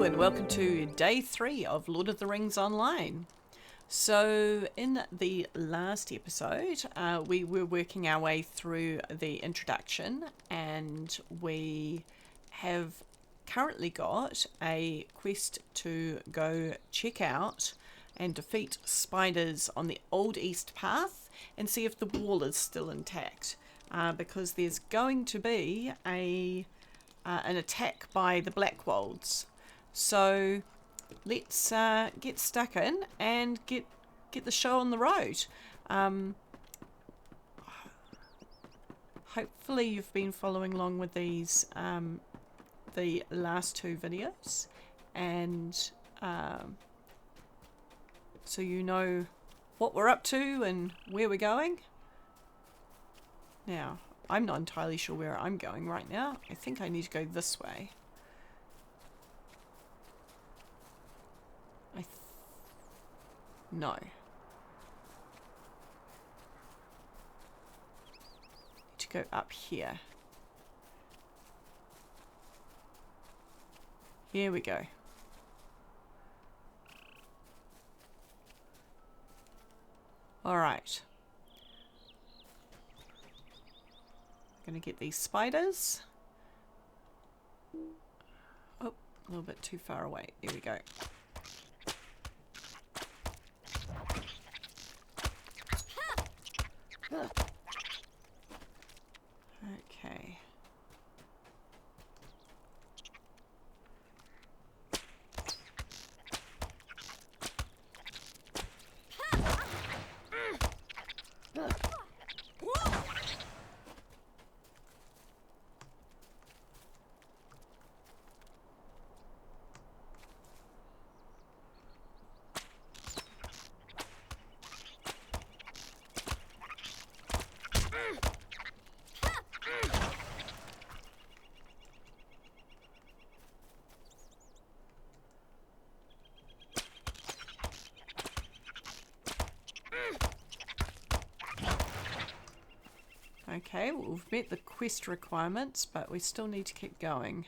and welcome to day 3 of Lord of the Rings Online. So in the last episode we were working our way through the introduction, and we have currently got a quest to go check out and defeat spiders on the Old East Path and see if the wall is still intact, because there's going to be an attack by the Blackwolds. So let's get stuck in and get the show on the road. Hopefully you've been following along with these the last 2 videos, and so you know what we're up to and where we're going. Now, I'm not entirely sure where I'm going right now. I think I need to go this way. No. Need to go up here. Here we go. All right. Gonna get these spiders. Oh, a little bit too far away. There we go. Okay. Okay, well, we've met the quest requirements, but we still need to keep going.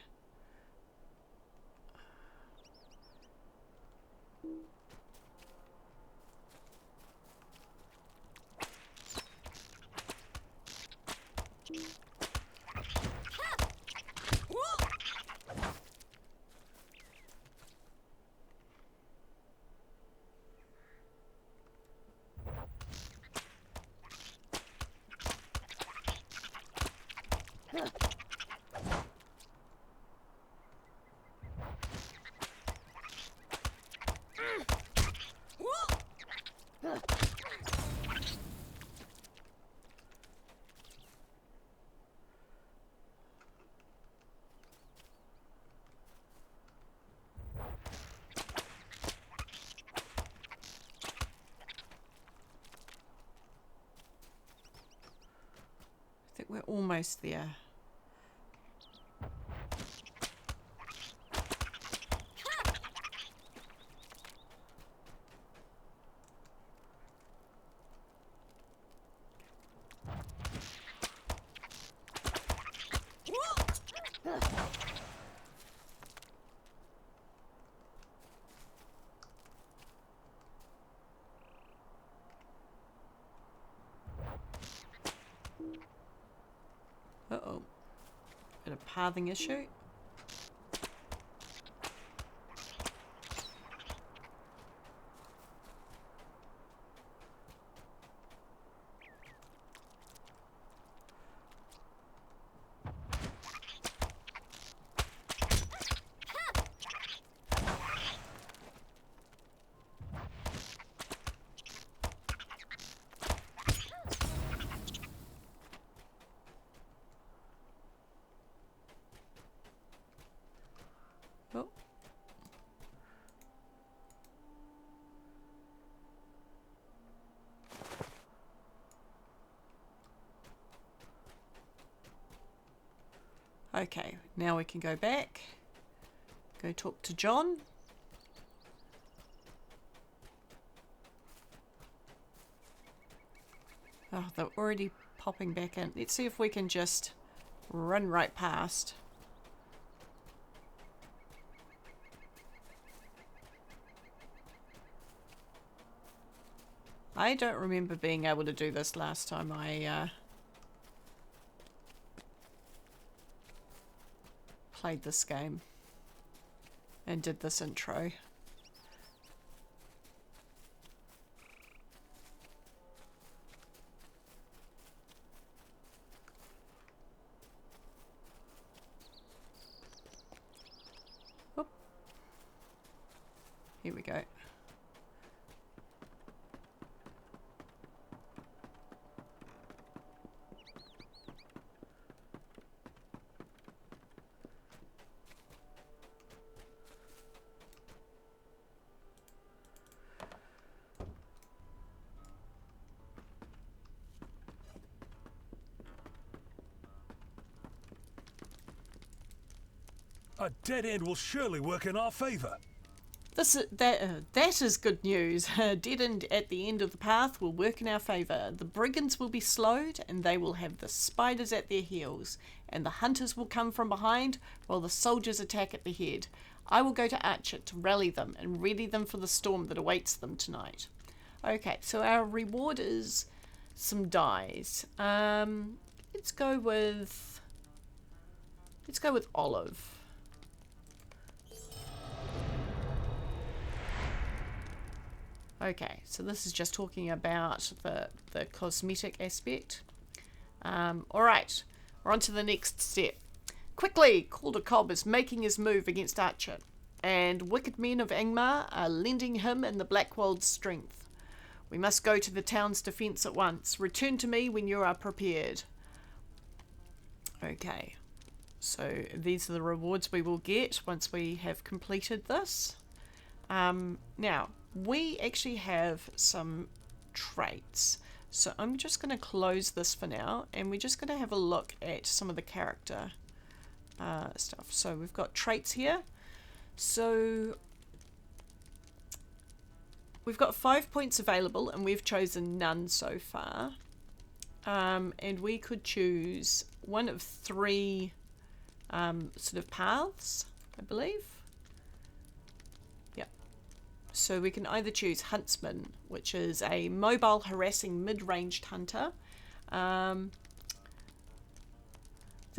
I think we're almost there. Uh-oh. Bit of pathing issue. Oh. Okay, now we can go back, go talk to John. Oh, they're already popping back in. Let's see if we can just run right past. I don't remember being able to do this last time I played this game and did this intro. Oop. Here we go. A dead end will surely work in our favour. That is good news. A dead end at the end of the path will work in our favour. The brigands will be slowed, and they will have the spiders at their heels, and the hunters will come from behind, while the soldiers attack at the head. I will go to Archet to rally them and ready them for the storm that awaits them tonight. Okay, so our reward is some dies. Let's go with Olive. Okay, so this is just talking about the cosmetic aspect. Alright, we're on to the next step. Quickly, Calder Cobb is making his move against Archet, and wicked men of Angmar are lending him and the Blackwold's strength. We must go to the town's defence at once. Return to me when you are prepared. Okay, so these are the rewards we will get once we have completed this. Now, we actually have some traits. So I'm just going to close this for now, and we're just going to have a look at some of the character stuff. So we've got traits here. So we've got 5 points available, and we've chosen none so far. And we could choose one of 3 sort of paths, I believe. So we can either choose Huntsman, which is a mobile, harassing, mid-ranged hunter. They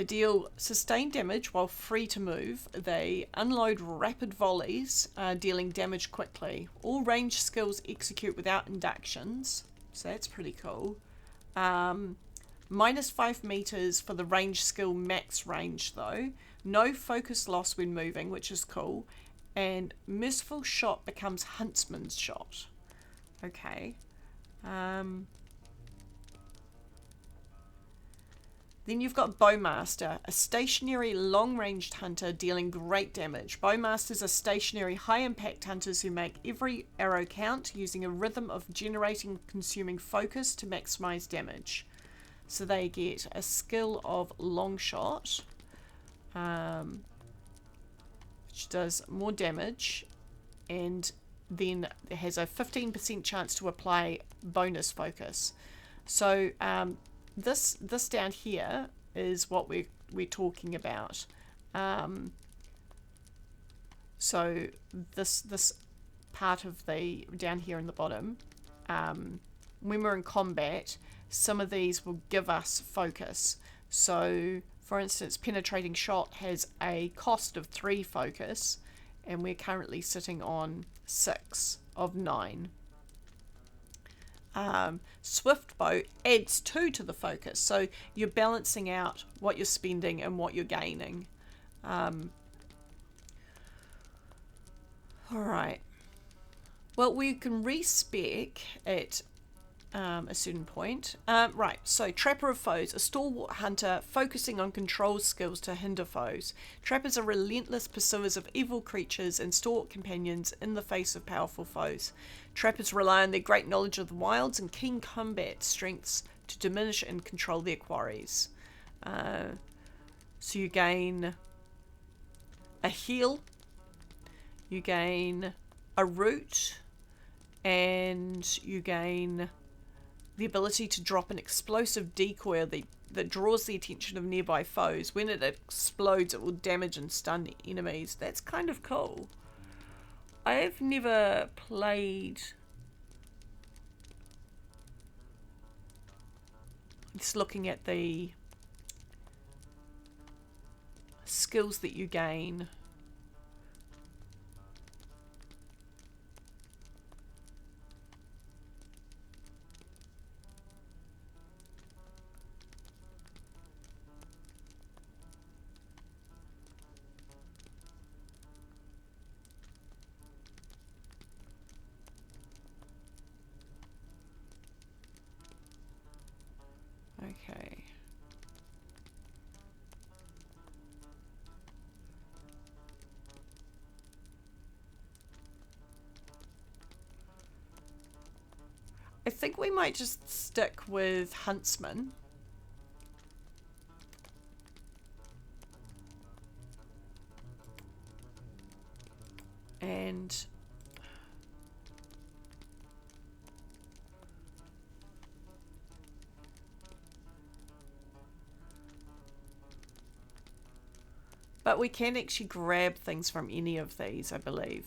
deal sustained damage while free to move. They unload rapid volleys, dealing damage quickly. All ranged skills execute without inductions, so that's pretty cool. Minus 5 meters for the range skill max range though. No focus loss when moving, which is cool. And Merciful Shot becomes Huntsman's Shot. Okay. Then you've got Bowmaster, a stationary long-ranged hunter dealing great damage. Bowmasters are stationary high-impact hunters who make every arrow count using a rhythm of generating consuming focus to maximize damage. So they get a skill of Long Shot. Which does more damage, and then it has a 15% chance to apply bonus focus. So this down here is what we're talking about. So this part of the down here in the bottom, when we're in combat, some of these will give us focus. So for instance, Penetrating Shot has a cost of 3 focus, and we're currently sitting on 6 of 9. Swift Bow adds 2 to the focus, so you're balancing out what you're spending and what you're gaining. Alright. Well, we can respec at a certain point. Right, so Trapper of Foes, a stalwart hunter focusing on control skills to hinder foes. Trappers are relentless pursuers of evil creatures and stalwart companions in the face of powerful foes. Trappers rely on their great knowledge of the wilds and keen combat strengths to diminish and control their quarries. So you gain a heal, you gain a root, and you gain the ability to drop an explosive decoy that draws the attention of nearby foes. When it explodes, it will damage and stun enemies. That's kind of cool. I've never played Just looking at the skills that you gain. Okay. I think we might just stick with huntsman. And but we can actually grab things from any of these, I believe.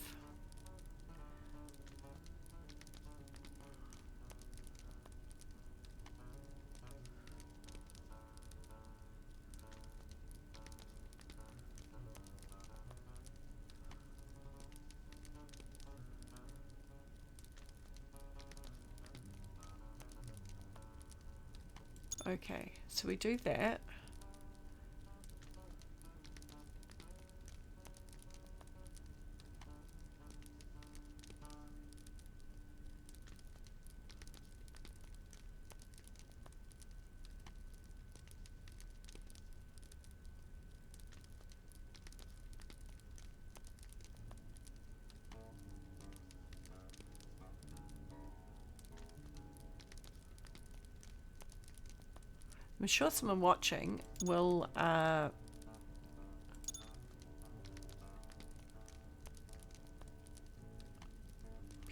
Okay, so we do that. I'm sure someone watching will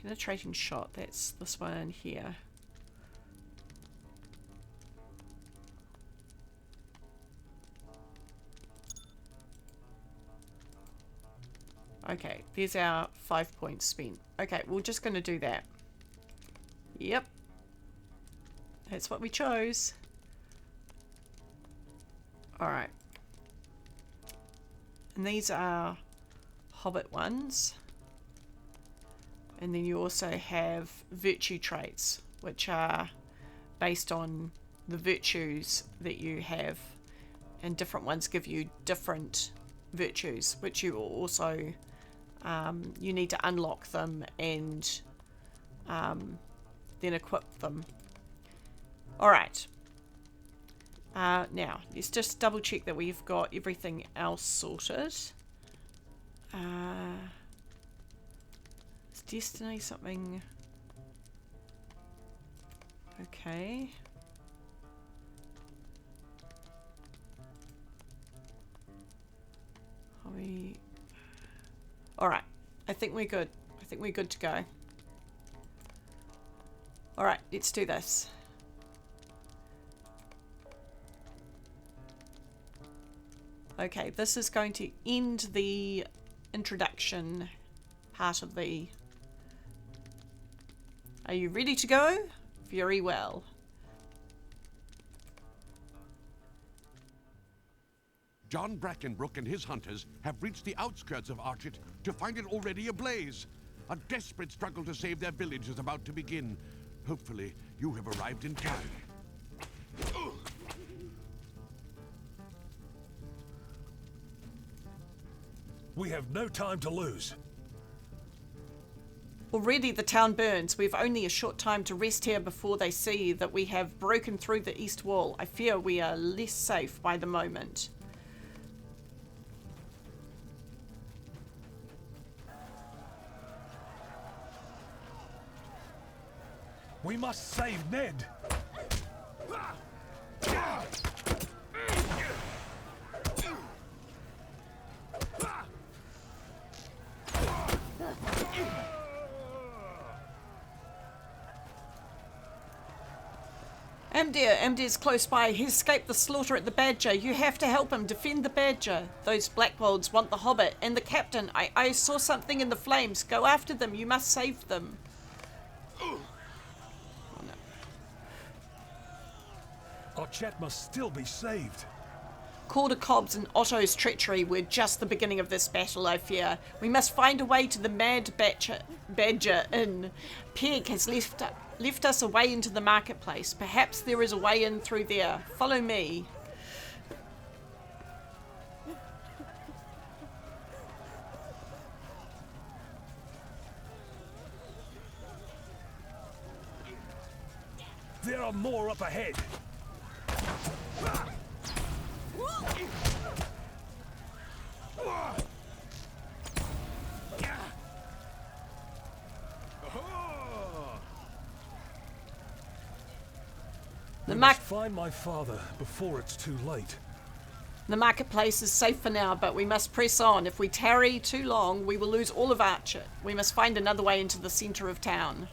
penetrating shot, that's this one here. Okay, there's our 5 points spent. Okay, we're just going to do that. Yep. That's what we chose. Alright. And these are Hobbit ones. And then you also have virtue traits, which are based on the virtues that you have. And different ones give you different virtues, which you also, you need to unlock them and then equip them. Alright. Now, let's just double check that we've got everything else sorted. Is Destiny something? Okay. Are we... Alright, I think we're good. I think we're good to go. Alright, let's do this. Okay, this is going to end the introduction part of the... Are you ready to go? Very well. John Brackenbrook and his hunters have reached the outskirts of Archet to find it already ablaze. A desperate struggle to save their village is about to begin. Hopefully, you have arrived in time. We have no time to lose. Already the town burns. We've only a short time to rest here before they see that we have broken through the east wall. I fear we are less safe by the moment. We must save Ned. Amdir's close by. He escaped the slaughter at the Badger. You have to help him. Defend the Badger. Those Blackwolds want the Hobbit and the captain. I saw something in the flames. Go after them. You must save them. Oh, no. Archet must still be saved. Calder Cobb's and Otto's treachery were just the beginning of this battle, I fear. We must find a way to the Mad Badger Inn. Peg has left us a way into the marketplace. Perhaps there is a way in through there. Follow me. There are more up ahead. We must find my father before it's too late. The marketplace is safe for now, but we must press on. If we tarry too long, we will lose all of Archet. We must find another way into the centre of town.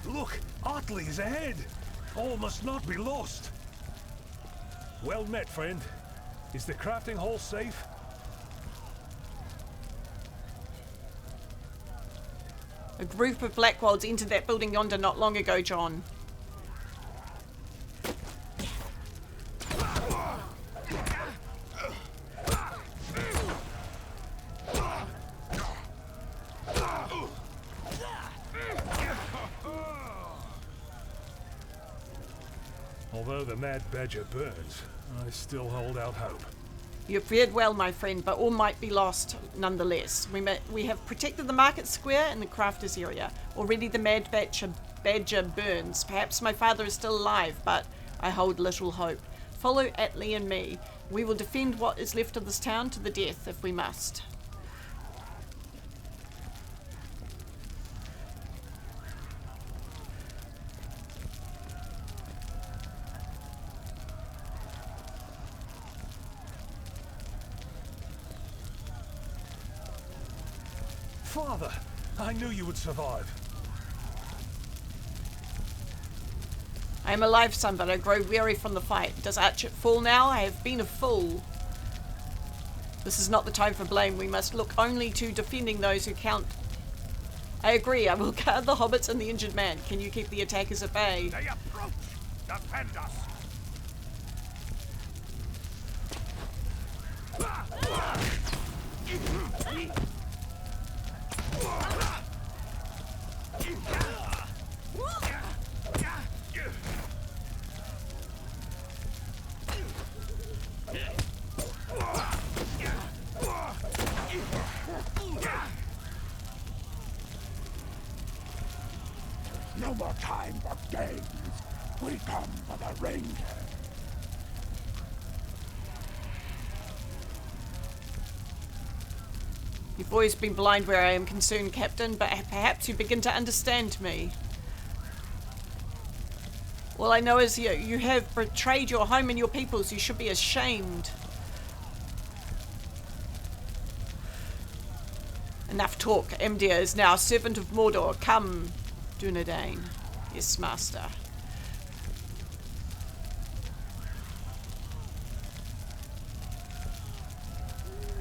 Look, Artley is ahead. All must not be lost. Well met, friend. Is the crafting hall safe? A group of Blackwolds entered that building yonder not long ago, John. Although the Mad Badger burns, I still hold out hope. You fared well, my friend, but all might be lost nonetheless. We have protected the market square and the crafters area. Already the Mad Badger burns. Perhaps my father is still alive, but I hold little hope. Follow Atlee and me. We will defend what is left of this town to the death if we must. Father, I knew you would survive. I am alive, son, but I grow weary from the fight. Does Archet fall now? I have been a fool. This is not the time for blame. We must look only to defending those who count. I agree. I will guard the hobbits and the injured man. Can you keep the attackers at bay? They approach! Defend us! No more time for games. We come for the Ranger. You've always been blind where I am concerned, Captain, but perhaps you begin to understand me. All I know is you have betrayed your home and your peoples. You should be ashamed. Enough talk. Emdir is now servant of Mordor. Come, Dunedain. Yes, master.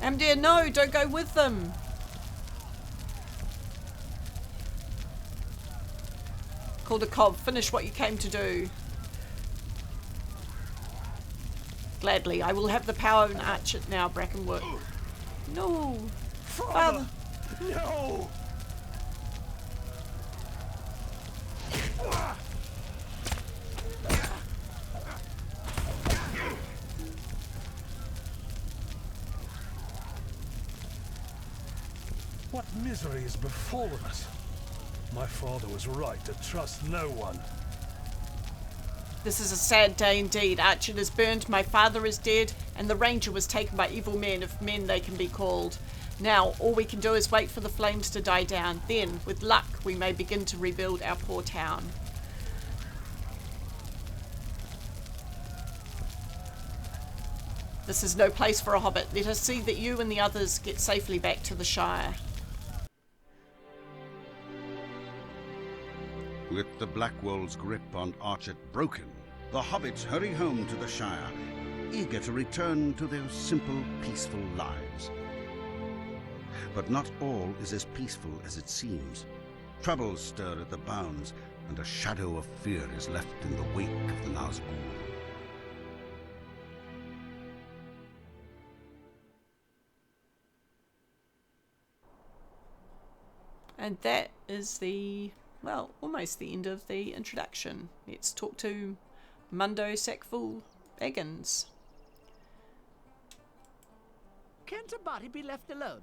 Emdir, no, don't go with them. Calder Cobb, finish what you came to do. Gladly, I will have the power and Archet now, Brackenwood. No, Father. No! What misery has befallen us? My father was right to trust no one. This is a sad day indeed. Archet is burned, my father is dead, and the Ranger was taken by evil men, if men they can be called. Now, all we can do is wait for the flames to die down. Then, with luck, we may begin to rebuild our poor town. This is no place for a hobbit. Let us see that you and the others get safely back to the Shire. With the Blackwolves' grip on Archet broken, the hobbits hurry home to the Shire, eager to return to their simple, peaceful lives. But not all is as peaceful as it seems. Troubles stir at the bounds, and a shadow of fear is left in the wake of the Nazgûl. And that is the, well, almost the end of the introduction. Let's talk to Mundo Sackful Baggins. Can't a body be left alone?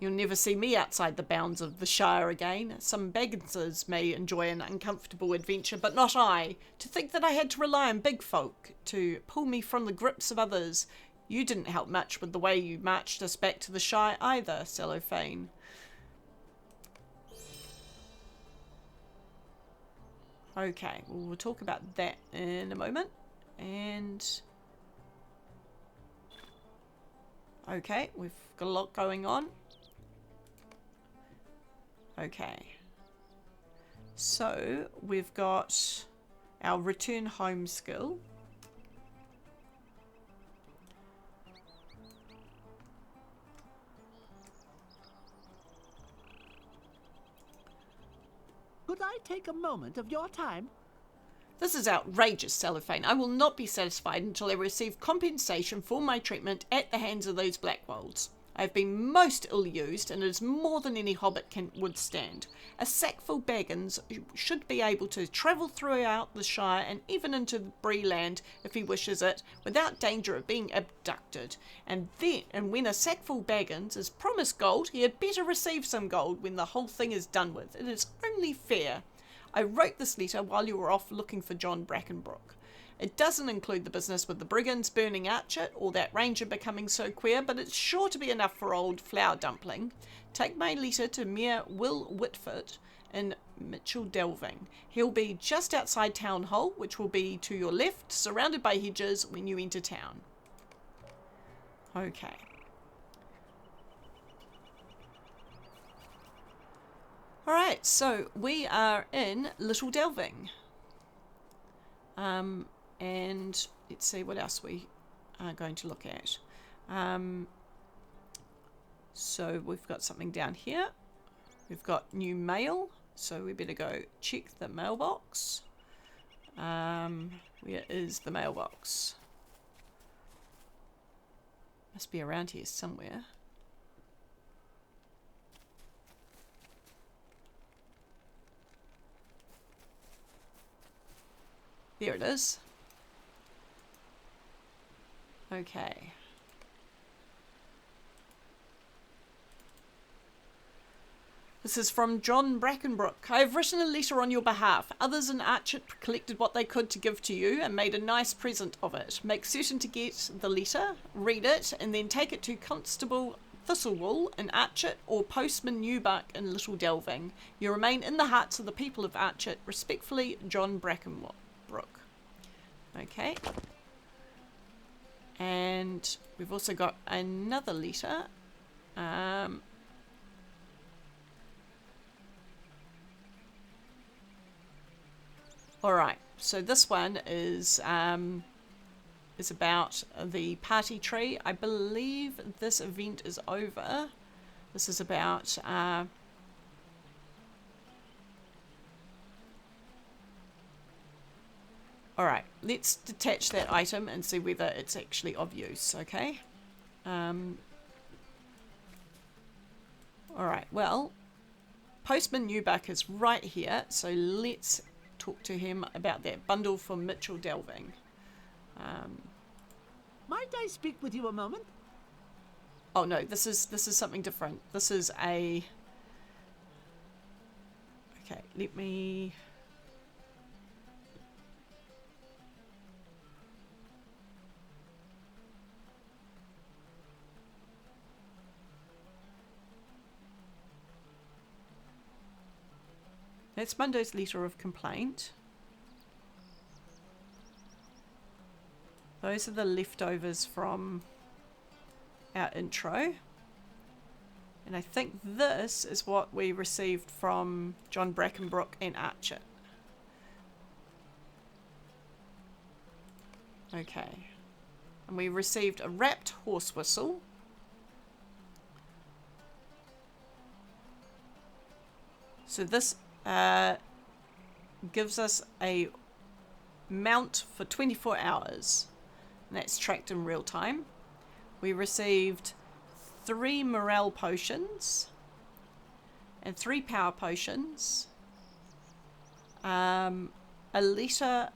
You'll never see me outside the bounds of the Shire again. Some Bagginses may enjoy an uncomfortable adventure, but not I. To think that I had to rely on big folk to pull me from the grips of others. You didn't help much with the way you marched us back to the Shire either, Cellophane. Okay, well, we'll talk about that in a moment. And okay, we've got a lot going on. Okay, so we've got our return home skill. Could I take a moment of your time? This is outrageous, Cellophane. I will not be satisfied until I receive compensation for my treatment at the hands of those Blackwolds. I have been most ill-used, and it is more than any Hobbit can withstand. A Sackful Baggins should be able to travel throughout the Shire and even into Bree land, if he wishes it, without danger of being abducted. And when a Sackful Baggins is promised gold, he had better receive some gold when the whole thing is done with. It is only fair. I wrote this letter while you were off looking for John Brackenbrook. It doesn't include the business with the brigands burning Archet or that ranger becoming so queer, but it's sure to be enough for old Flower Dumpling. Take my letter to Mayor Will Whitford in Mitchell Delving. He'll be just outside Town Hall, which will be to your left, surrounded by hedges when you enter town. Okay. Alright, so we are in Little Delving. And let's see what else we are going to look at. So we've got something down here. We've got new mail, so we better go check the mailbox. Where is the mailbox? Must be around here somewhere. There it is. Okay. This is from John Brackenbrook. I have written a letter on your behalf. Others in Archet collected what they could to give to you and made a nice present of it. Make certain to get the letter, read it, and then take it to Constable Thistlewool in Archet or Postman Newbuck in Little Delving. You remain in the hearts of the people of Archet. Respectfully, John Brackenbrook. Okay. And we've also got another letter. Alright, so this one is about the party tree. I believe this event is over. This is about alright, let's detach that item and see whether it's actually of use, okay? Alright, well, Postman Newbuck is right here, so let's talk to him about that bundle from Mitchell Delving. Might I speak with you a moment? Oh no, this is something different. This is a... Okay, let me... That's Mundo's letter of complaint. Those are the leftovers from our intro. And I think this is what we received from John Brackenbrook and Archet. Okay. And we received a wrapped horse whistle. So this gives us a mount for 24 hours. And that's tracked in real time. We received 3 morale potions and 3 power potions. A letter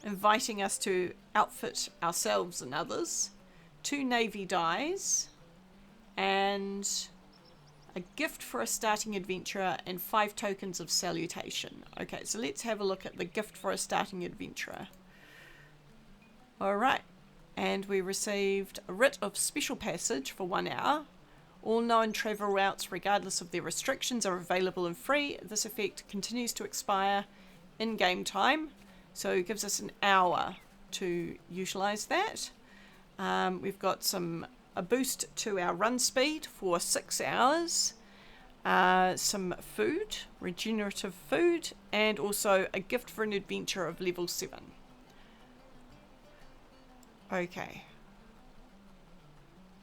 inviting us to outfit ourselves and others, 2 navy dies, and a gift for a starting adventurer, and 5 tokens of salutation. Okay, so let's have a look at the gift for a starting adventurer. Alright, and we received a writ of special passage for 1 hour. All known travel routes, regardless of their restrictions, are available and free. This effect continues to expire in game time, so it gives us an hour to utilize that. We've got a boost to our run speed for 6 hours, some food, regenerative food, and also a gift for an adventure of level 7. Okay.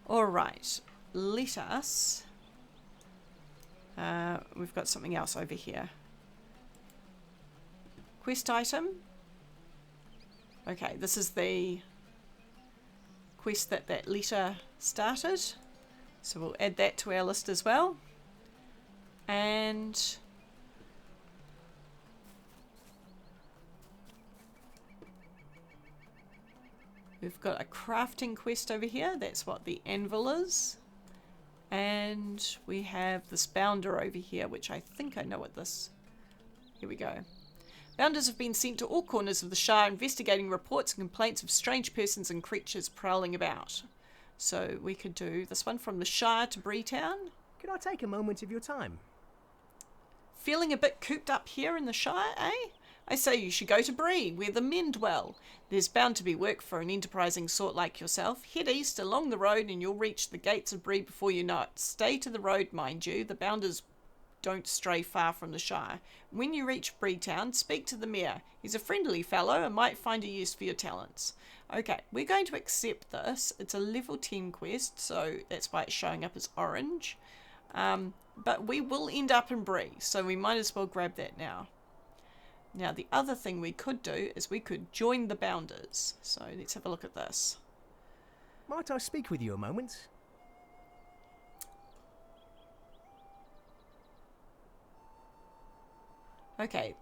Alright. Let us... we've got something else over here. Quest item. Okay, this is the quest that letter started. So we'll add that to our list as well. And... we've got a crafting quest over here. That's what the anvil is. And we have this bounder over here, which I think I know what this... Here we go. Bounders have been sent to all corners of the Shire investigating reports and complaints of strange persons and creatures prowling about. So we could do this one from the Shire to Bree town. Could I take a moment of your time? Feeling a bit cooped up here in the Shire, eh? I say you should go to Bree, where the men dwell. There's bound to be work for an enterprising sort like yourself. Head east along the road and you'll reach the gates of Bree before you know it. Stay to the road, mind you. The bounders don't stray far from the Shire. When you reach Bree town, speak to the mayor. He's a friendly fellow and might find a use for your talents. Okay, we're going to accept this. It's a level 10 quest, so that's why it's showing up as orange. But we will end up in Bree, so we might as well grab that now. Now, the other thing we could do is we could join the bounders. So let's have a look at this. Might I speak with you a moment? Okay.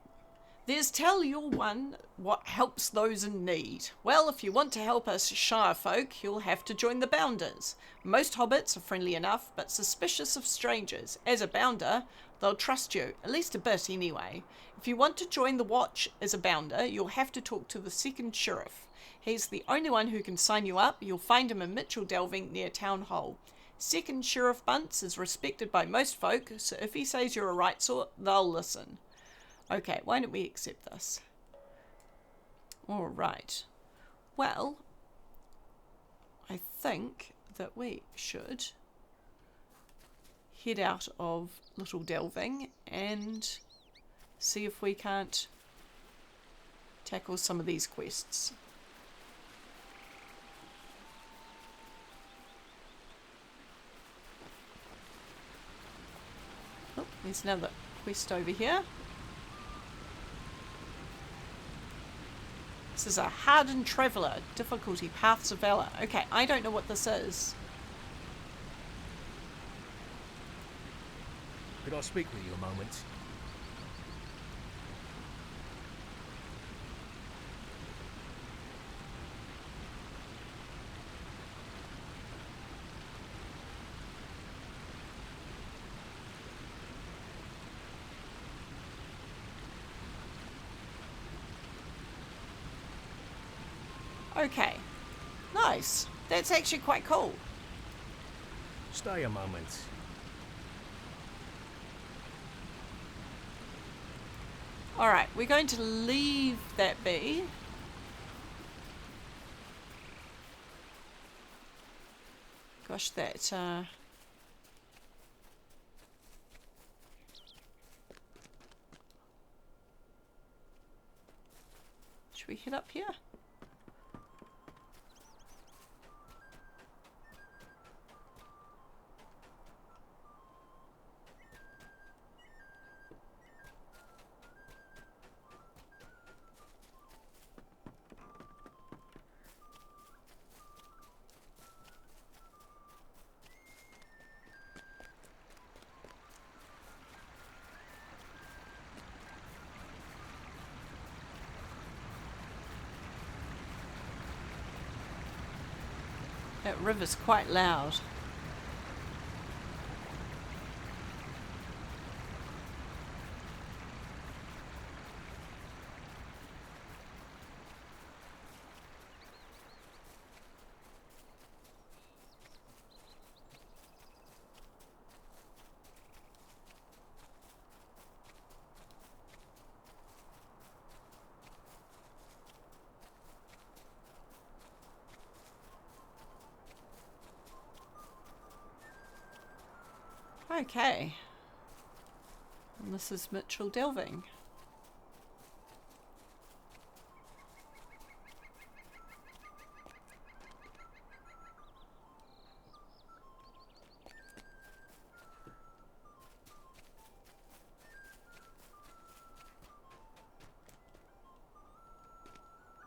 There's tell your one what helps those in need. Well, if you want to help us Shire folk, you'll have to join the bounders. Most hobbits are friendly enough, but suspicious of strangers. As a bounder, they'll trust you, at least a bit anyway. If you want to join the watch as a bounder, you'll have to talk to the second sheriff. He's the only one who can sign you up. You'll find him in Mitchell Delving near Town Hall. Second Sheriff Bunce is respected by most folk, so if he says you're a right sort, they'll listen. Okay, why don't we accept this? Alright. Well, I think that we should head out of Little Delving and see if we can't tackle some of these quests. Oh, there's another quest over here. This is a hardened traveller, difficulty, paths of valor. Okay, I don't know what this is. Could I speak with you a moment? Okay, nice. That's actually quite cool. Stay a moment. Alright, we're going to leave that be. Gosh, that... we head up here? That river's quite loud. Okay. And this is Mitchell delving.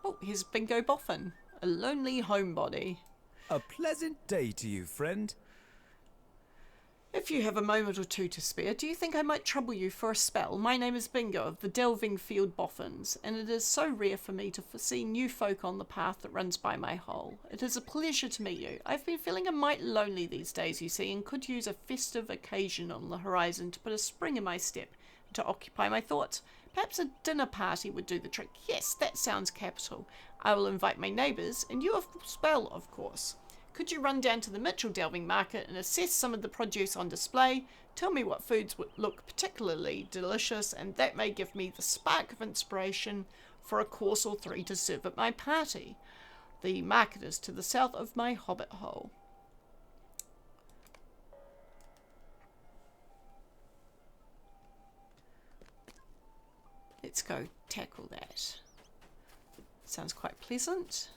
Oh, here's Bingo Boffin, a lonely homebody. A pleasant day to you, friend. If you have a moment or two to spare, do you think I might trouble you for a spell? My name is Bingo of the Delving Field Boffins, and it is so rare for me to foresee new folk on the path that runs by my hole. It is a pleasure to meet you. I've been feeling a mite lonely these days, you see, and could use a festive occasion on the horizon to put a spring in my step and to occupy my thoughts. Perhaps a dinner party would do the trick. Yes, that sounds capital. I will invite my neighbours, and you as well, of course. Could you run down to the Mitchell Delving Market and assess some of the produce on display? Tell me what foods would look particularly delicious, and that may give me the spark of inspiration for a course or three to serve at my party. The market is to the south of my Hobbit hole. Let's go tackle that. Sounds quite pleasant.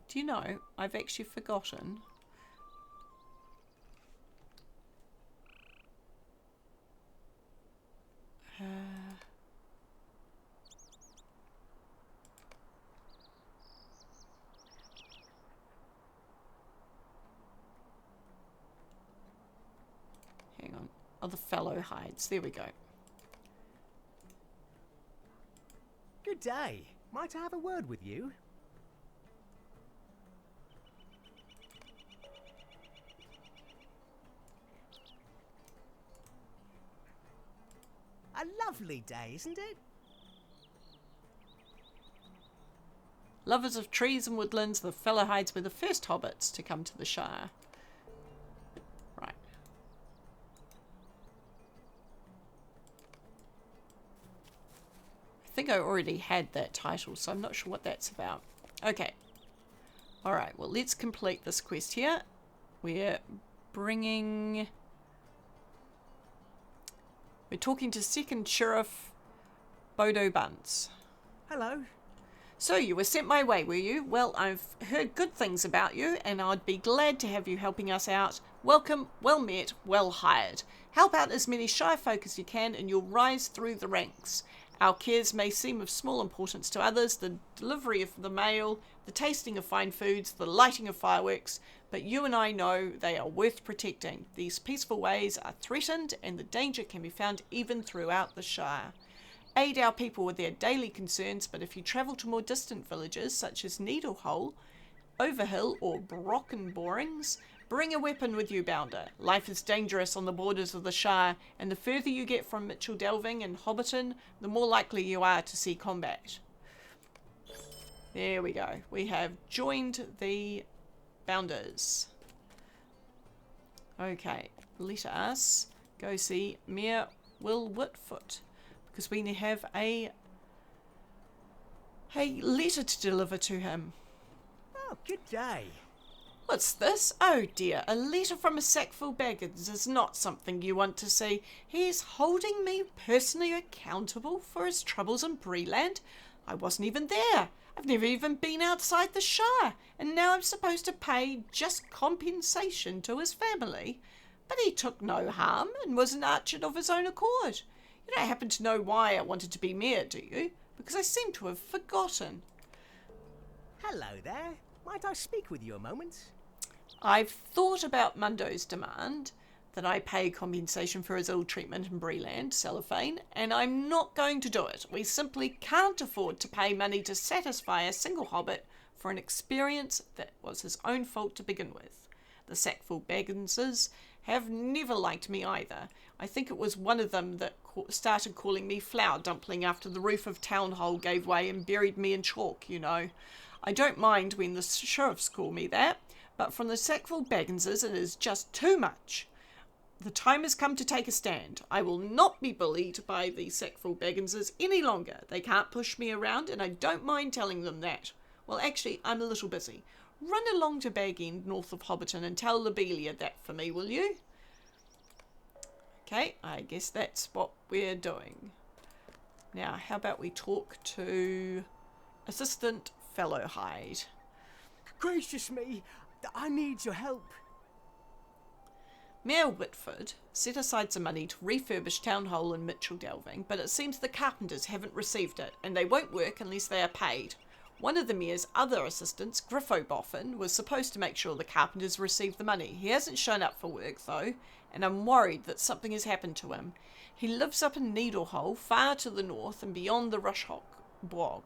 Do you know, I've actually forgotten. Hang on. Oh, the Fallohides. There we go. Good day. Might I have a word with you? A lovely day, isn't it? Lovers of trees and woodlands, the Fallohides were the first hobbits to come to the Shire. Right. I think I already had that title, so I'm not sure what that's about. Okay. Alright, well, let's complete this quest here. We're talking to Second Sheriff Bodo Bunce. Hello. So you were sent my way, were you? Well, I've heard good things about you, and I'd be glad to have you helping us out. Welcome, well met, well hired. Help out as many Shire folk as you can, and you'll rise through the ranks. Our cares may seem of small importance to others, the delivery of the mail, the tasting of fine foods, the lighting of fireworks, but you and I know they are worth protecting. These peaceful ways are threatened, and the danger can be found even throughout the Shire. Aid our people with their daily concerns, but if you travel to more distant villages such as Needlehole, Overhill or Brocken Borings, bring a weapon with you, Bounder. Life is dangerous on the borders of the Shire, and the further you get from Mitchell Delving and Hobbiton, the more likely you are to see combat. There we go. We have joined the Bounders. Okay, let us go see Mayor Will Whitfoot, because we have a A letter to deliver to him. Oh, good day. What's this? Oh dear, a letter from a Sackville Baggins is not something you want to see. He's holding me personally accountable for his troubles in Breeland. I wasn't even there. I've never even been outside the Shire, and now I'm supposed to pay just compensation to his family. But he took no harm and was an Archet of his own accord. You don't happen to know why I wanted to be mayor, do you? Because I seem to have forgotten. Hello there. Might I speak with you a moment? I've thought about Mundo's demand that I pay compensation for his ill treatment in Breeland, cellophane, and I'm not going to do it. We simply can't afford to pay money to satisfy a single hobbit for an experience that was his own fault to begin with. The Sackville Bagginses have never liked me either. I think it was one of them that started calling me Flour Dumpling after the roof of Town Hall gave way and buried me in chalk, you know. I don't mind when the sheriffs call me that, but from the Sackville Bagginses it is just too much. The time has come to take a stand. I will not be bullied by the Sackville Bagginses any longer. They can't push me around, and I don't mind telling them that. Well, actually, I'm a little busy. Run along to Bag End, north of Hobbiton, and tell Lobelia that for me, will you? Okay, I guess that's what we're doing. Now, how about we talk to Assistant Fallohide? Gracious me, I need your help. Mayor Whitford set aside some money to refurbish Town Hall in Mitchell Delving, but it seems the carpenters haven't received it, and they won't work unless they are paid. One of the mayor's other assistants, Griffo Boffin, was supposed to make sure the carpenters received the money. He hasn't shown up for work, though, and I'm worried that something has happened to him. He lives up in Needlehole, far to the north and beyond the Rushhock bog.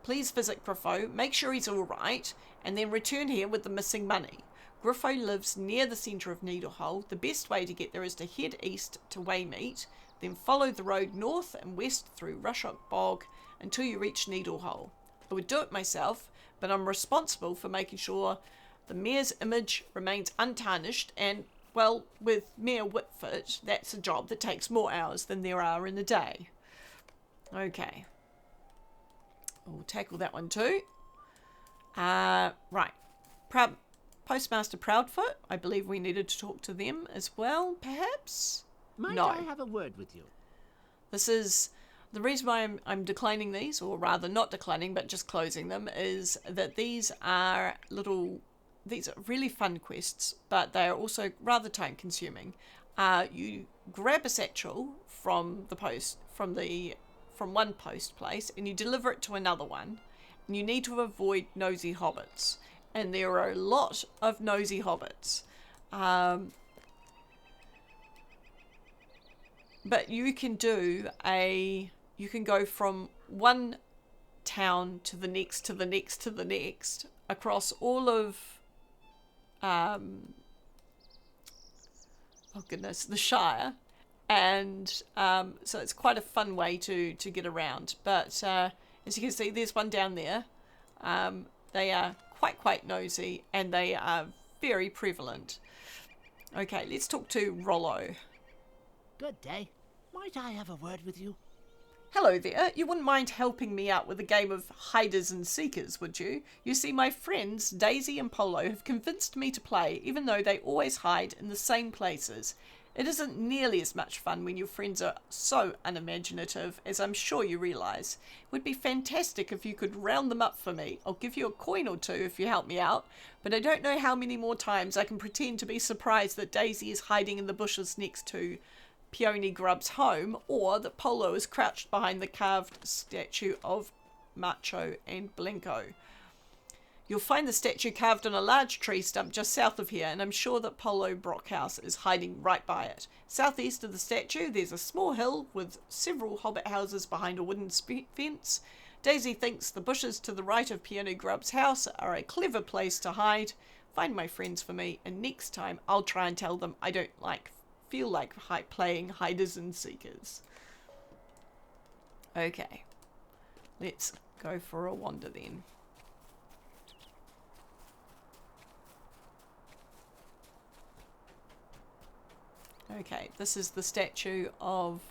Please visit Griffo, make sure he's all right, and then return here with the missing money. Griffo lives near the centre of Needlehole. The best way to get there is to head east to Waymeet, then follow the road north and west through Rushhock Bog until you reach Needlehole. I would do it myself, but I'm responsible for making sure the mayor's image remains untarnished, and, well, with Mayor Whitford, that's a job that takes more hours than there are in a day. Okay. We'll tackle that one too. Right. Postmaster Proudfoot, I believe we needed to talk to them as well, perhaps? Might No. I have a word with you? This is the reason why I'm declining these, or rather not declining, but just closing them, is that these are really fun quests, but they are also rather time consuming. You grab a satchel from one post place and you deliver it to another one, and you need to avoid nosy hobbits. And there are a lot of nosy hobbits. But you can go from one town to the next, to the next, to the next, across all of, the Shire. And so it's quite a fun way to get around. But as you can see, there's one down there. They are quite nosy, and they are very prevalent. Okay, let's talk to Rollo. Good day. Might I have a word with you? Hello there. You wouldn't mind helping me out with a game of hiders and seekers, would you? You see, my friends Daisy and Polo have convinced me to play, even though they always hide in the same places. It isn't nearly as much fun when your friends are so unimaginative, as I'm sure you realise. It would be fantastic if you could round them up for me. I'll give you a coin or two if you help me out, but I don't know how many more times I can pretend to be surprised that Daisy is hiding in the bushes next to Peony Grub's home, or that Polo is crouched behind the carved statue of Macho and Blinko. You'll find the statue carved on a large tree stump just south of here, and I'm sure that Polo Brockhouse is hiding right by it. Southeast of the statue, there's a small hill with several hobbit houses behind a wooden fence. Daisy thinks the bushes to the right of Peony Grub's house are a clever place to hide. Find my friends for me, and next time I'll try and tell them I don't feel like playing hiders and seekers. Okay, let's go for a wander then. Okay, this is the statue of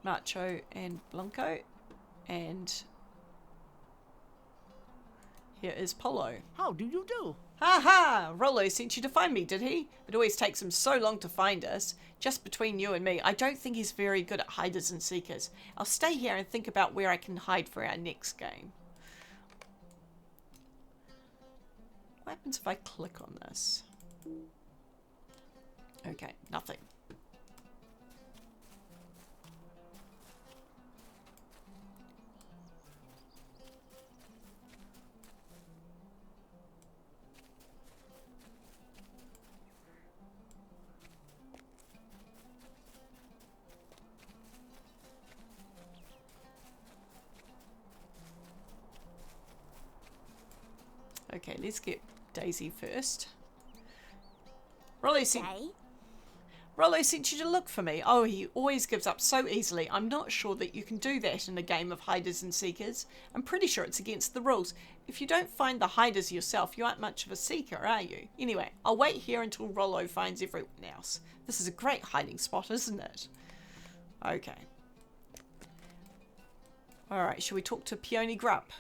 Macho and Blanco. And here is Polo. How do you do? Ha ha! Rollo sent you to find me, did he? It always takes him so long to find us. Just between you and me, I don't think he's very good at hiders and seekers. I'll stay here and think about where I can hide for our next game. What happens if I click on this? Okay, nothing. Okay, let's get Daisy first. Rollo sent you to look for me. Oh, he always gives up so easily. I'm not sure that you can do that in a game of hiders and seekers. I'm pretty sure it's against the rules. If you don't find the hiders yourself, you aren't much of a seeker, are you? Anyway, I'll wait here until Rollo finds everyone else. This is a great hiding spot, isn't it? Okay. Alright, shall we talk to Peony Grupp?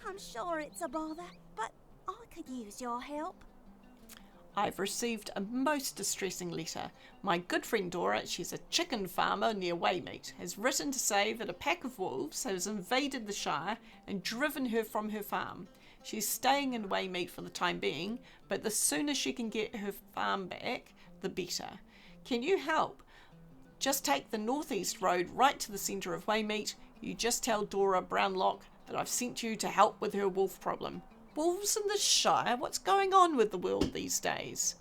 I'm sure it's a bother, but I could use your help. I've received a most distressing letter. My good friend Dora, she's a chicken farmer near Waymeet, has written to say that a pack of wolves has invaded the Shire and driven her from her farm. She's staying in Waymeet for the time being, but the sooner she can get her farm back, the better. Can you help? Just take the northeast road right to the centre of Waymeet. You just tell Dora Brownlock that I've sent you to help with her wolf problem. Wolves in the Shire? What's going on with the world these days?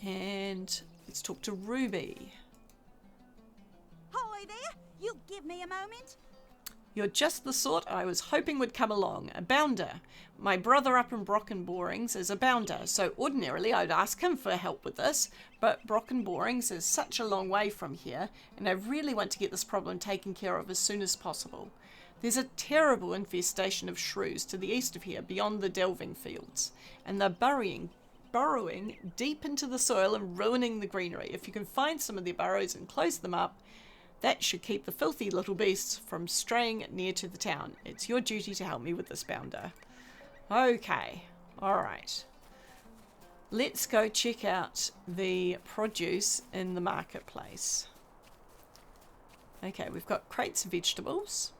And let's talk to Ruby. Hi there, you give me a moment? You're just the sort I was hoping would come along, a bounder. My brother up in Brocken Borings is a bounder, so ordinarily I'd ask him for help with this, but Brocken Borings is such a long way from here, and I really want to get this problem taken care of as soon as possible. There's a terrible infestation of shrews to the east of here, beyond the delving fields, and they're burrowing deep into the soil and ruining the greenery. If you can find some of their burrows and close them up, that should keep the filthy little beasts from straying near to the town. It's your duty to help me with this, bounder. Okay, alright. Let's go check out the produce in the marketplace. Okay, we've got crates of vegetables.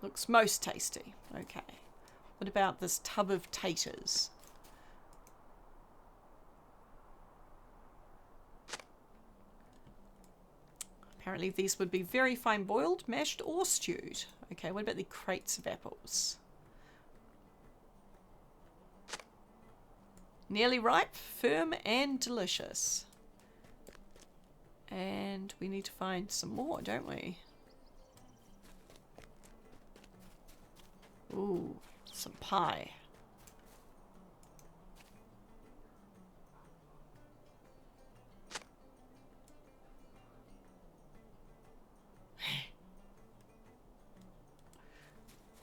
Looks most tasty. Okay. What about this tub of taters? Apparently these would be very fine boiled, mashed or stewed. Okay, what about the crates of apples? Nearly ripe, firm and delicious. And we need to find some more, don't we? Ooh, some pie.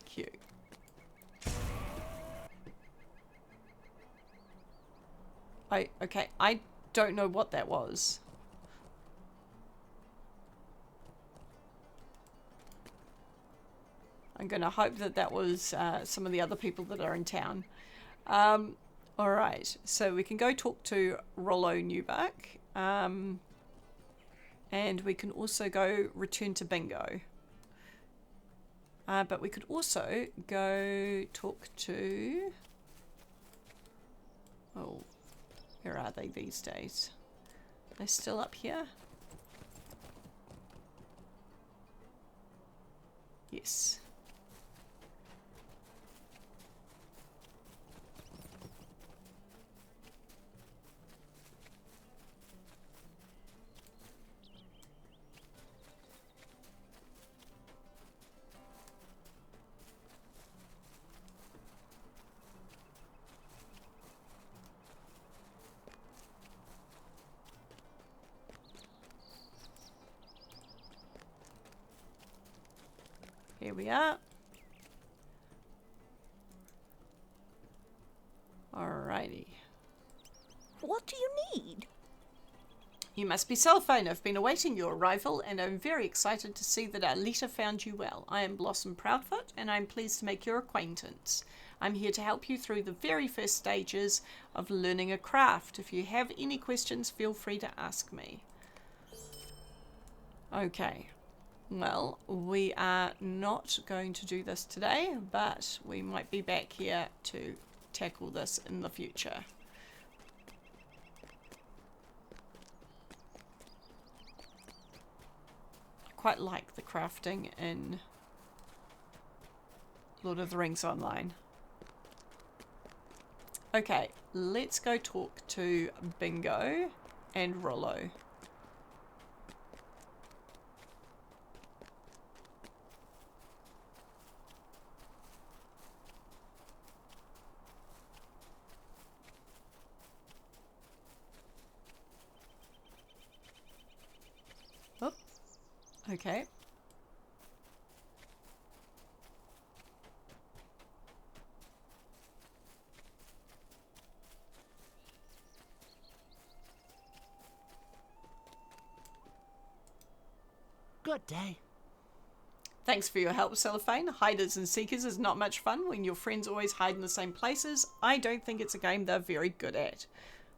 Cute. Okay, I don't know what that was. I'm going to hope that that was some of the other people that are in town. Alright, so we can go talk to Rollo Newbuck. And we can also go return to Bingo. But we could also go talk to... Oh, where are they these days? Are they still up here? Yes. Here we are. Alrighty. What do you need? You must be Cellophane. I've been awaiting your arrival, and I'm very excited to see that our letter found you well. I am Blossom Proudfoot, and I'm pleased to make your acquaintance. I'm here to help you through the very first stages of learning a craft. If you have any questions, feel free to ask me. Okay. Well, we are not going to do this today, but we might be back here to tackle this in the future. Quite like the crafting in Lord of the Rings Online. Okay, let's go talk to Bingo and Rollo. Oh, okay. Good day. Thanks for your help, Cellophane. Hiders and Seekers is not much fun when your friends always hide in the same places. I don't think it's a game they're very good at.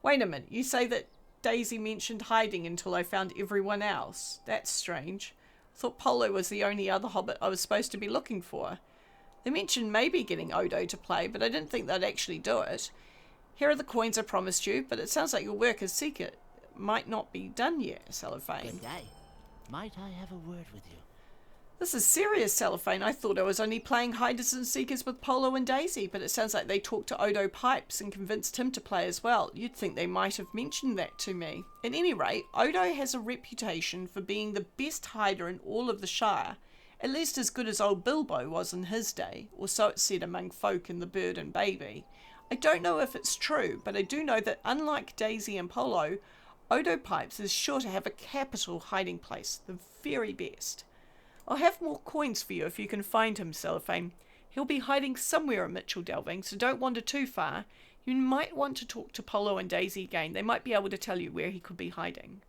Wait a minute, you say that Daisy mentioned hiding until I found everyone else. That's strange. I thought Polo was the only other hobbit I was supposed to be looking for. They mentioned maybe getting Odo to play, but I didn't think they'd actually do it. Here are the coins I promised you, but it sounds like your work as Seeker might not be done yet, Cellophane. Good day. Might I have a word with you? This is serious, Cellophane. I thought I was only playing Hiders and Seekers with Polo and Daisy, but it sounds like they talked to Odo Pipes and convinced him to play as well. You'd think they might have mentioned that to me. At any rate, Odo has a reputation for being the best hider in all of the Shire, at least as good as old Bilbo was in his day, or so it's said among folk in the Bird and Baby. I don't know if it's true, but I do know that unlike Daisy and Polo, Odo Pipes is sure to have a capital hiding place, the very best. I'll have more coins for you if you can find him, Cellophane. He'll be hiding somewhere in Mitchell Delving, so don't wander too far. You might want to talk to Polo and Daisy again. They might be able to tell you where he could be hiding.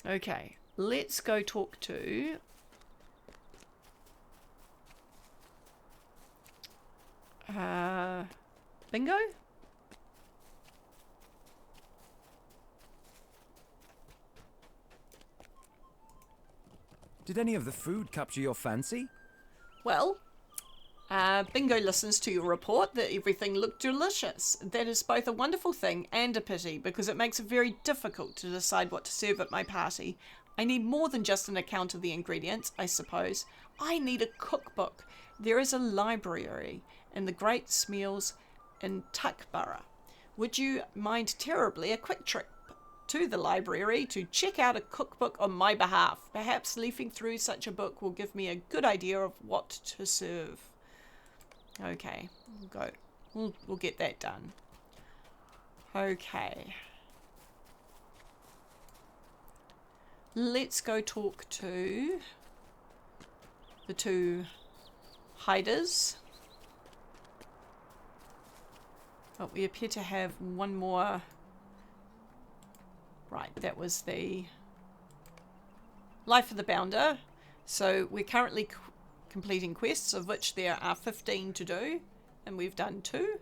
Okay, let's go talk to... Bingo? Did any of the food capture your fancy? Well, Bingo listens to your report that everything looked delicious. That is both a wonderful thing and a pity, because it makes it very difficult to decide what to serve at my party. I need more than just an account of the ingredients, I suppose. I need a cookbook. There is a library in the Great Smeals in Tuckborough. Would you mind terribly a quick trip to the library to check out a cookbook on my behalf? Perhaps leafing through such a book will give me a good idea of what to serve. Okay, we'll go. We'll get that done. Okay. Let's go talk to the two hiders. Oh, we appear to have one more. Right, that was the Life of the Bounder. So we're currently completing quests, of which there are 15 to do, and we've done 2.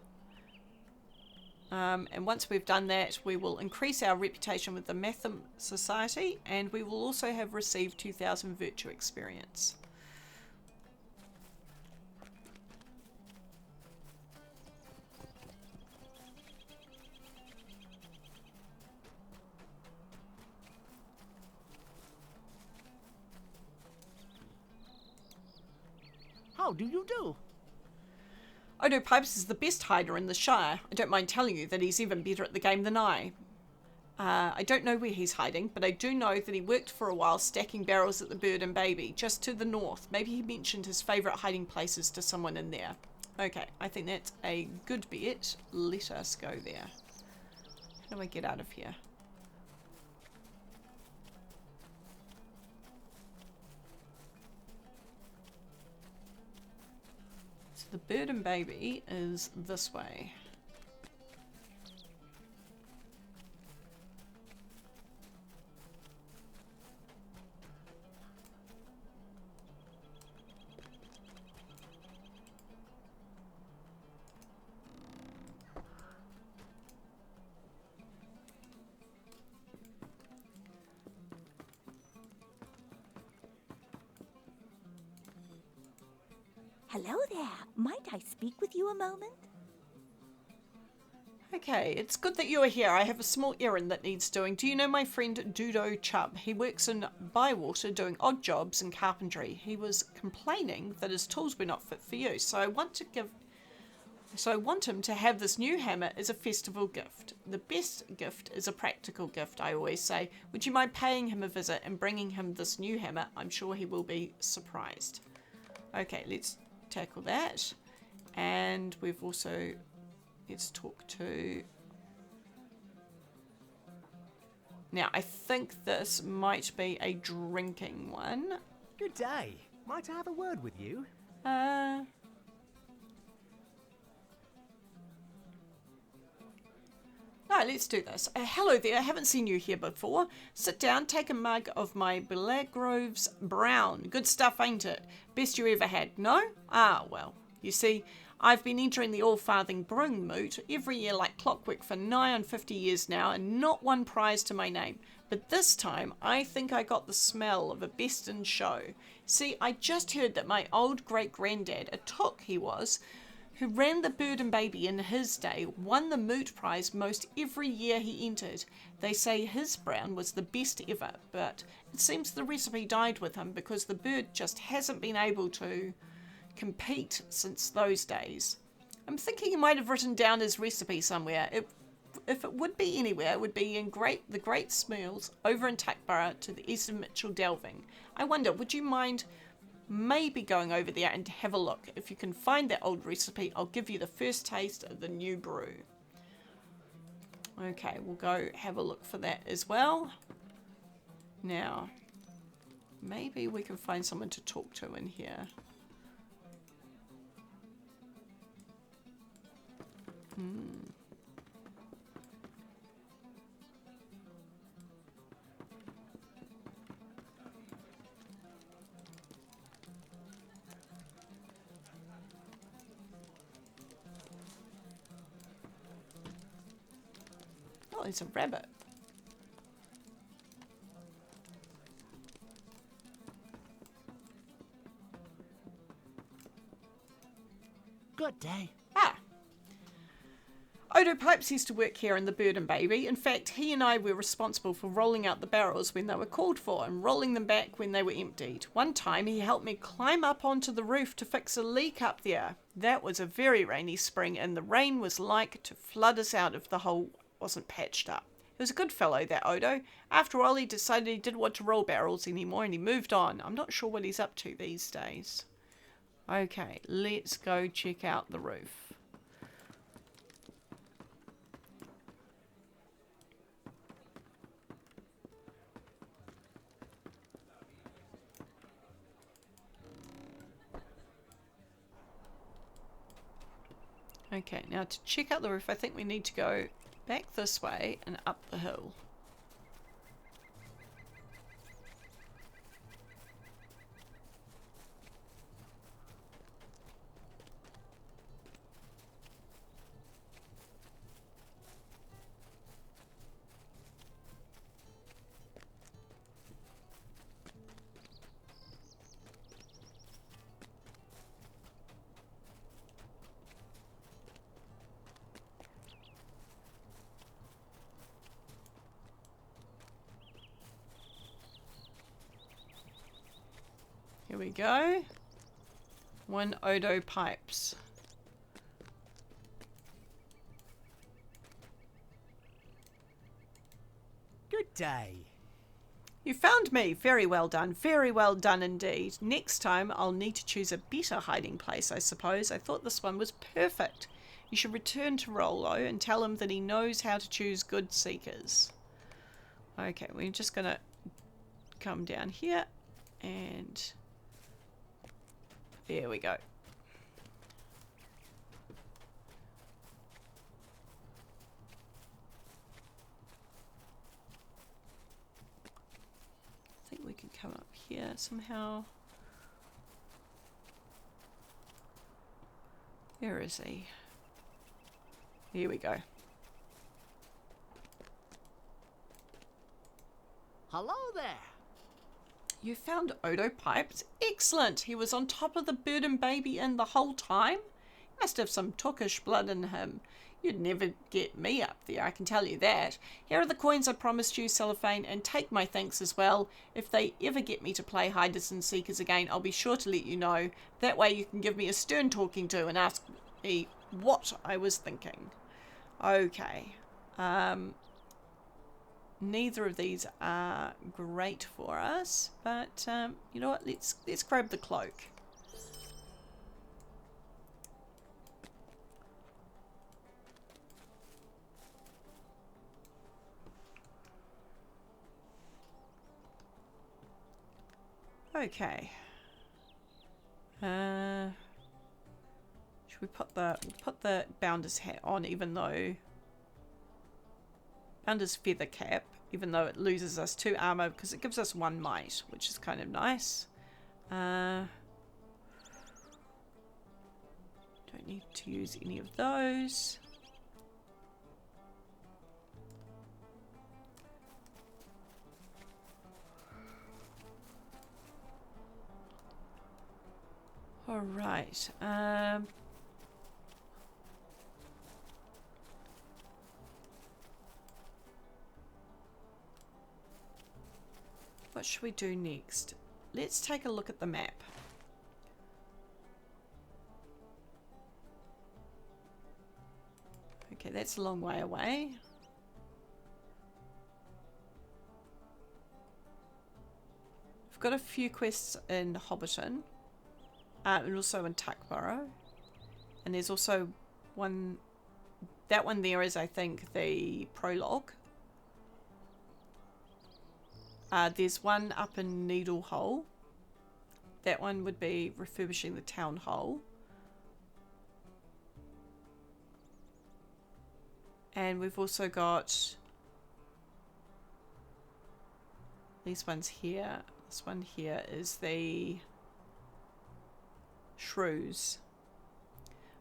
And once we've done that, we will increase our reputation with the Matham Society, and we will also have received 2,000 virtue experience. How do you do? Odo Pipes is the best hider in the Shire. I don't mind telling you that he's even better at the game than I. I don't know where he's hiding, but I do know that he worked for a while stacking barrels at the Bird and Baby, just to the north. Maybe he mentioned his favourite hiding places to someone in there. Okay, I think that's a good bet. Let us go there. How do I get out of here? So the Bird and Baby is this way. Hello there. Might I speak with you a moment? Okay, it's good that you are here. I have a small errand that needs doing. Do you know my friend Dudo Chubb? He works in Bywater doing odd jobs and carpentry. He was complaining that his tools were not fit for use, so I want him to have this new hammer as a festival gift. The best gift is a practical gift, I always say. Would you mind paying him a visit and bringing him this new hammer? I'm sure he will be surprised. Okay, let's tackle that. And we've also... let's talk to... Now, I think this might be a drinking one. Good day. Might I have a word with you? No, let's do this. Hello there, I haven't seen you here before. Sit down, take a mug of my Blackgrove's Brown. Good stuff, ain't it? Best you ever had, no? Ah, well, you see, I've been entering the All-Farthing Brewing Moot every year like clockwork for nigh on 50 years now, and not one prize to my name. But this time, I think I got the smell of a best in show. See, I just heard that my old great-granddad, a took he was, who ran the Bird and Baby in his day, won the Moot Prize most every year he entered. They say his brown was the best ever, but it seems the recipe died with him because the bird just hasn't been able to compete since those days. I'm thinking he might have written down his recipe somewhere. If it would be anywhere, it would be in the Great Smeals over in Tuckborough to the east of Mitchell Delving. I wonder, would you mind maybe going over there and have a look? If you can find that old recipe, I'll give you the first taste of the new brew. Okay, we'll go have a look for that as well. Now, maybe we can find someone to talk to in here. Oh, it's a rabbit. Good day. Ah. Odo Pipes used to work here in the Bird and Baby. In fact, he and I were responsible for rolling out the barrels when they were called for and rolling them back when they were emptied. One time he helped me climb up onto the roof to fix a leak up there. That was a very rainy spring and the rain was like to flood us out if the hole wasn't patched up. He was a good fellow, that Odo. After all, he decided he didn't want to roll barrels anymore and he moved on. I'm not sure what he's up to these days. Okay, let's go check out the roof. Okay, now to check out the roof, I think we need to go back this way and up the hill. Here we go. 1 Odo Pipes. Good day. You found me. Very well done. Very well done indeed. Next time I'll need to choose a better hiding place, I suppose. I thought this one was perfect. You should return to Rollo and tell him that he knows how to choose good seekers. Okay, we're just going to come down here and... there we go. I think we can come up here somehow. Where is he? Here we go. Hello there. You found Odo pipes. Excellent. He was on top of the burden baby inn the whole time. He must have some Tookish blood in him. You'd never get me up there, I can tell you that. Here are the coins I promised you, Cellophane, and take my thanks as well. If they ever get me to play Hiders and Seekers again, I'll be sure to let you know. That way you can give me a stern talking to and ask me what I was thinking. Okay. Neither of these are great for us, but you know what? Let's grab the cloak. Okay. Should we put the Bounder's hat on, even though Bounder's feather cap, even though it loses us 2 armor because it gives us 1 might, which is kind of nice. Don't need to use any of those. All right. What should we do next? Let's take a look at the map. Okay, that's a long way away. We've got a few quests in Hobbiton. And also in Tuckborough. And there's also one... That one there is, I think, the prologue. There's one up in Needlehole. That one would be refurbishing the town hall. And we've also got these ones here. This one here is the shrews.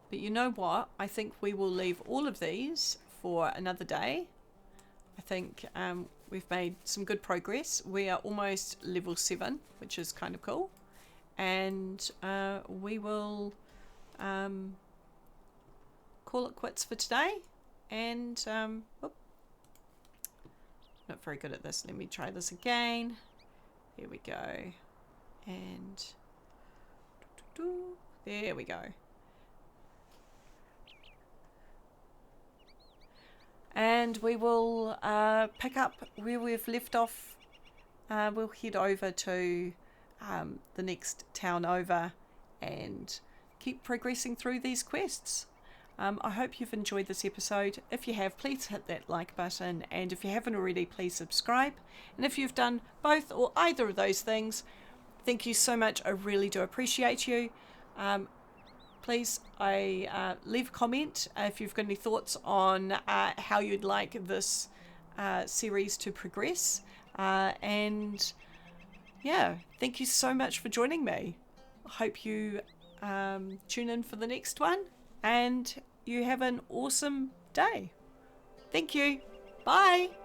But you know what? I think we will leave all of these for another day. I think we've made some good progress. We are almost level 7, which is kind of cool. And we will call it quits for today. And not very good at this. Let me try this again. Here we go. And there we go. And we will pick up where we've left off. We'll head over to the next town over and keep progressing through these quests. I hope you've enjoyed this episode. If you have, please hit that like button, and if you haven't already, please subscribe. And if you've done both or either of those things, thank you so much. I really do appreciate you. Please leave a comment if you've got any thoughts on how you'd like this series to progress. And yeah, thank you so much for joining me. I hope you tune in for the next one, and you have an awesome day. Thank you. Bye.